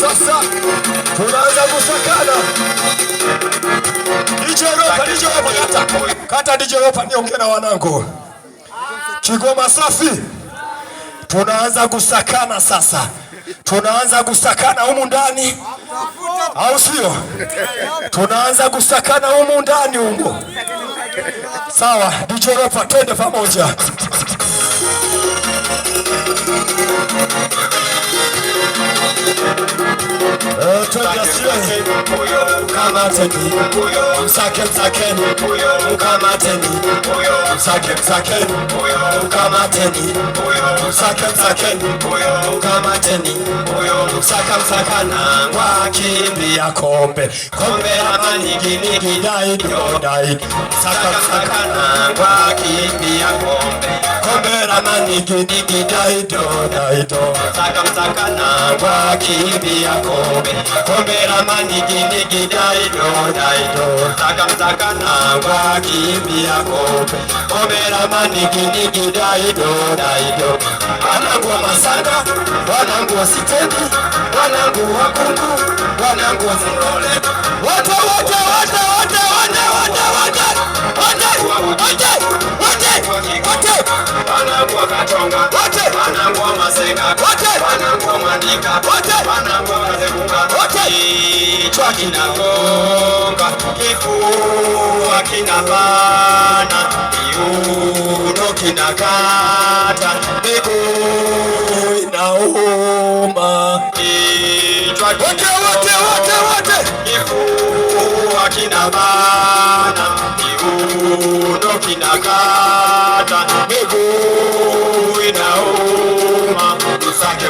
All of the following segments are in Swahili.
Sasa tunaanza kusakana. DJ Ropa kata DJ Ropa niongee na wanangu. Kigoma safi. Tunaanza kusakana sasa. Tunaanza kusakana humu ndani. Au sio? Tunaanza kusakana humu ndani humo. Sawa, DJ Ropa twende pamoja. Mkamateni, msakeni, mkamateni, msakeni, mkamateni, msakeni, mkamateni, msakana wakimbia kombe amani gini dai msakana wakimbia kombe amani gini dai msakana wakimbia kombe amani gini dai msakana wakimbia kombe amani gini dai wanangu wa Masanga, wanangu wa Sitendi, wanangu wa Kungu, wanangu wa Singole, wote wanangu wa Katonga, wanangu wa Masenga, wanangu wa Mandika, wanangu wa Zegunga, kichwa kinagonga, kifua kinabana, kiuno kinakata, miguu inauma, kichwa wote kifua kinabana, kiuno kinakata, miguu inauma.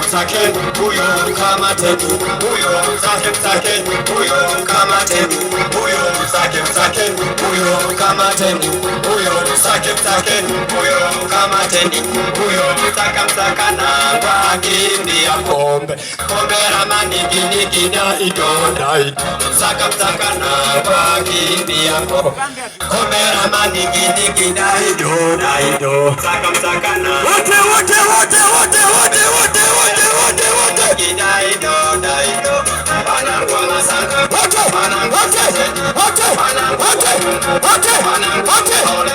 Msakeni huyo mkamateni, huyo msakeni huyo mkamateni, huyo msakeni huyo mkamateni, huyo msakeni huyo mkamateni, huyo msakana wakimbia kombe ramani gini dai msakana wakimbia kombe ramani gini dai msakana wote wanangu wa Masanga, wanangu wa Sitendi, wanangu wa Kungu, wanangu wa Singole,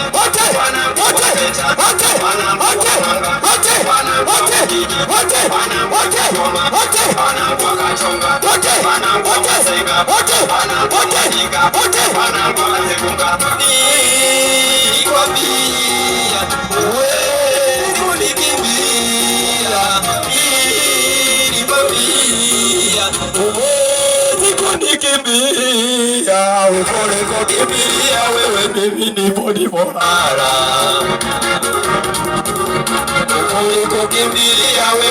wanangu wa Geita, wanangu wa Mwanga, wanangu wa Mjini, wanangu wa Kigoma, wanangu wa Katonga, wanangu wa Masenga, wanangu wa Mandika, wanangu wa Zegunga. Nikwambia huwezi kunikimbia, nikwambia huwezi kunikimbia, ukonikimbia wewe mimi nipo bora, ukonikimbia wewe